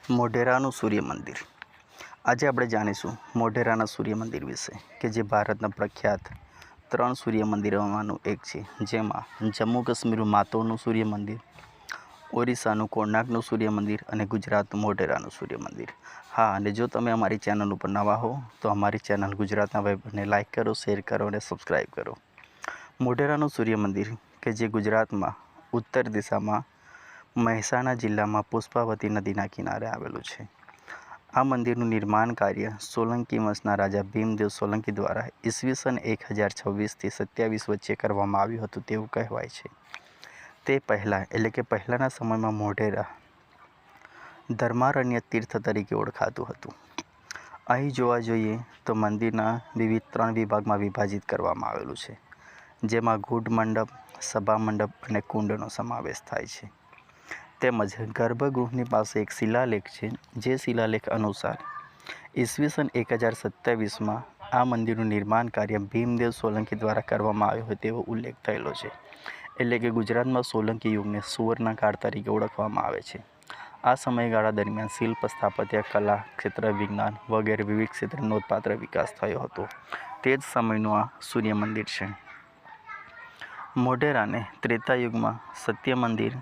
મોઢેરાનું સૂર્ય મંદિર. આજે આપણે જાણીશું મોઢેરાના સૂર્ય મંદિર વિશે, કે જે ભારતના પ્રખ્યાત 3 સૂર્ય મંદિરોમાંનું એક છે. જેમાં જમ્મુ કાશ્મીરનું માતોનું સૂર્ય મંદિર, ઓરિસ્સાનું કોણાર્કનું સૂર્ય મંદિર અને ગુજરાતનું મોઢેરાનું સૂર્ય મંદિર. હા, અને જો તમે અમારી ચેનલ ઉપર નવા હો તો અમારી ચેનલ ગુજરાતના વૈભવને લાઇક કરો, શેર કરો અને સબસ્ક્રાઈબ કરો. મોઢેરાનું સૂર્ય મંદિર, કે જે ગુજરાતમાં ઉત્તર દિશામાં મહેસાણા જિલ્લામાં પુષ્પાવતી નદીના કિનારે આવેલું છે. આ મંદિરનું નિર્માણ કાર્ય સોલંકી વંશના રાજા ભીમદેવ સોલંકી દ્વારા ઈસવીસન 1026થી 27 વચ્ચે કરવામાં આવ્યું હતું તેવું કહેવાય છે. તે પહેલાં એટલે કે પહેલાંના સમયમાં મોઢેરા ધર્મારણ્ય તીર્થ તરીકે ઓળખાતું હતું. અહીં જોવા જોઈએ તો મંદિરના વિવિધ 3 વિભાગમાં વિભાજિત કરવામાં આવેલું છે, જેમાં ગૂઢ મંડપ, સભા મંડપ અને કુંડનો સમાવેશ થાય છે. તેમજ ગર્ભગૃહની પાસે એક શિલાલેખ છે, જે શિલાલેખ અનુસાર ઈસવીસન 1027માં આ મંદિરનું નિર્માણ કાર્ય ભીમદેવ સોલંકી દ્વારા કરવામાં આવ્યું હોય તેવો ઉલ્લેખ થયેલો છે. એટલે કે ગુજરાતમાં સોલંકી યુગને સુવર્ણકાળ તરીકે ઓળખવામાં આવે છે. આ સમયગાળા દરમિયાન શિલ્પ, સ્થાપત્ય કલા, ક્ષેત્ર વિજ્ઞાન વગેરે વિવિધ ક્ષેત્રે નોંધપાત્ર વિકાસ થયો હતો. તે જ સમયનું આ સૂર્ય મંદિર છે. મોઢેરાને ત્રેતા યુગમાં સત્ય મંદિર,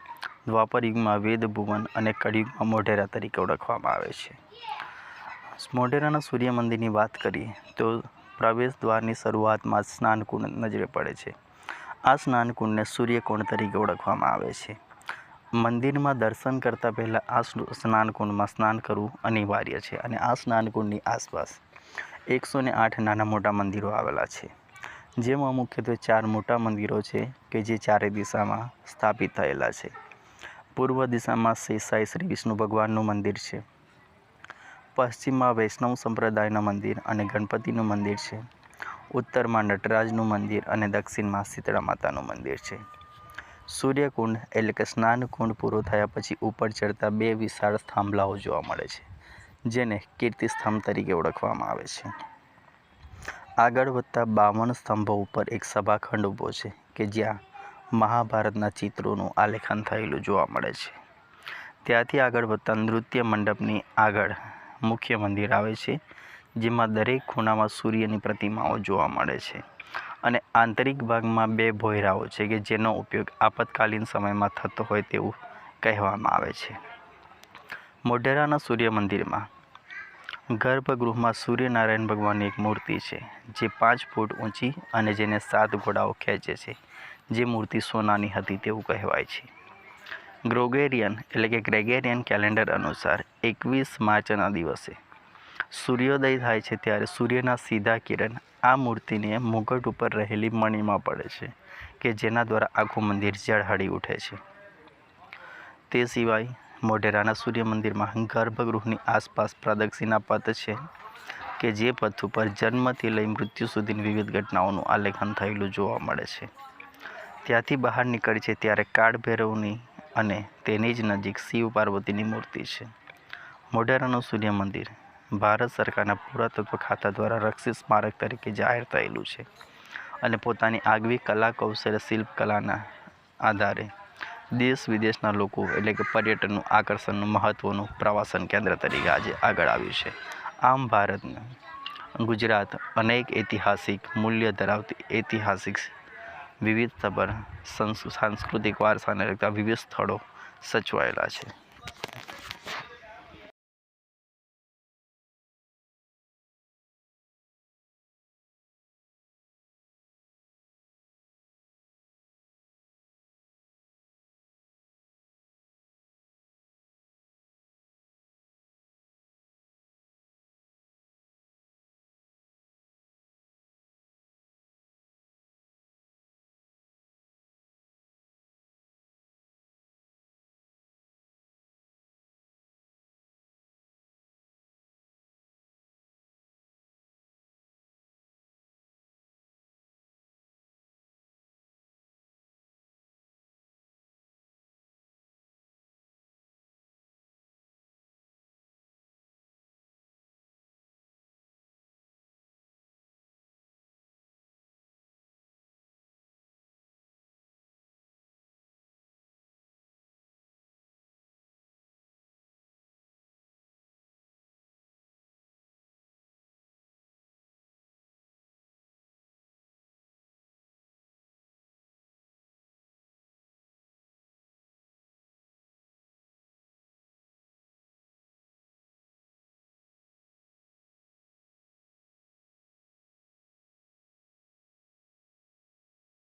દ્વાપર યુગમાં વેદ ભુવન અને કળિયુગમાં મોઢેરા તરીકે ઓળખવામાં આવે છે. મોઢેરાના સૂર્ય મંદિરની વાત કરીએ તો પ્રવેશ દ્વારની શરૂઆતમાં સ્નાનકુંડ નજરે પડે છે. આ સ્નાનકુંડને સૂર્યકુંડ તરીકે ઓળખવામાં આવે છે. મંદિરમાં દર્શન કરતાં પહેલાં આ સ્નાનકુંડમાં સ્નાન કરવું અનિવાર્ય છે. અને આ સ્નાનકુંડની આસપાસ 108 નાના મોટા મંદિરો આવેલા છે. જેમાં મુખ્યત્વે 4 મોટા મંદિરો છે, કે જે ચારે દિશામાં સ્થાપિત થયેલા છે. પૂર્વ દિશામાં શેષાઈ શ્રી વિષ્ણુ ભગવાનનું મંદિર છે. પશ્ચિમમાં વૈષ્ણવ સંપ્રદાયના મંદિર અને ગણપતિનું મંદિર છે. ઉત્તરમાં નટરાજનું મંદિર અને દક્ષિણમાં શીતળા માતાનું મંદિર છે. સૂર્યકુંડ એટલે કે સ્નાનકુંડ પૂરો થયા પછી ઉપર ચડતા 2 વિશાળ થાંભલાઓ જોવા મળે છે, જેને કીર્તિસ્તંભ તરીકે ઓળખવામાં આવે છે. આગળ વધતા 52 સ્તંભો ઉપર એક સભાખંડ ઊભો છે, કે જ્યાં મહાભારતના ચિત્રોનું આલેખન થયેલું જોવા મળે છે. ત્યાંથી આગળ વધતા નૃત્ય મંડપની આગળ મુખ્ય મંદિર આવે છે, જેમાં દરેક ખૂણામાં સૂર્યની પ્રતિમાઓ જોવા મળે છે. અને આંતરિક ભાગમાં 2 ભોંયરાઓ છે, કે જેનો ઉપયોગ આપતકાલીન સમયમાં થતો હોય તેવું કહેવામાં આવે છે. મોઢેરાના સૂર્ય મંદિરમાં ગર્ભગૃહમાં સૂર્યનારાયણ ભગવાનની એક મૂર્તિ છે, જે 5 ફૂટ ઊંચી અને જેને 7 ઘોડાઓ ખેંચે છે. જે મૂર્તિ સોનાની હતી તેવું કહેવાય છે. ગ્રેગેરિયન કેલેન્ડર અનુસાર 21 માર્ચના દિવસે સૂર્યોદય થાય છે, ત્યારે સૂર્યના સીધા કિરણ આ મૂર્તિને મુગટ ઉપર રહેલી મણીમાં પડે છે, કે જેના દ્વારા આખું મંદિર ઝળહળી ઉઠે છે. તે સિવાય મોઢેરાના સૂર્ય મંદિરમાં ગર્ભગૃહની આસપાસ પ્રદક્ષિણા પથ છે, કે જે પથ ઉપર જન્મથી લઈ મૃત્યુ સુધીની વિવિધ ઘટનાઓનું આલેખન થયેલું જોવા મળે છે. ત્યાંથી બહાર નીકળે છે ત્યારે કાળ ભૈરવની અને તેની જ નજીક શિવ પાર્વતીની મૂર્તિ છે. મોઢેરાનું સૂર્ય મંદિર ભારત સરકારના પુરાતત્વ ખાતા દ્વારા રક્ષિત સ્મારક તરીકે જાહેર થયેલું છે. અને પોતાની આગવી કલા કૌશલ્ય શિલ્પકલાના આધારે દેશ વિદેશના લોકો એટલે કે પર્યટનનું આકર્ષણનું મહત્ત્વનું પ્રવાસન કેન્દ્ર તરીકે આજે આગળ આવ્યું છે. આમ ગુજરાત અનેક ઐતિહાસિક મૂલ્ય ધરાવતી ઐતિહાસિક વિવિધતાસભર સાંસ્કૃતિક વારસાને લગતા વિવિધ સ્થળો સચવાયેલા છે.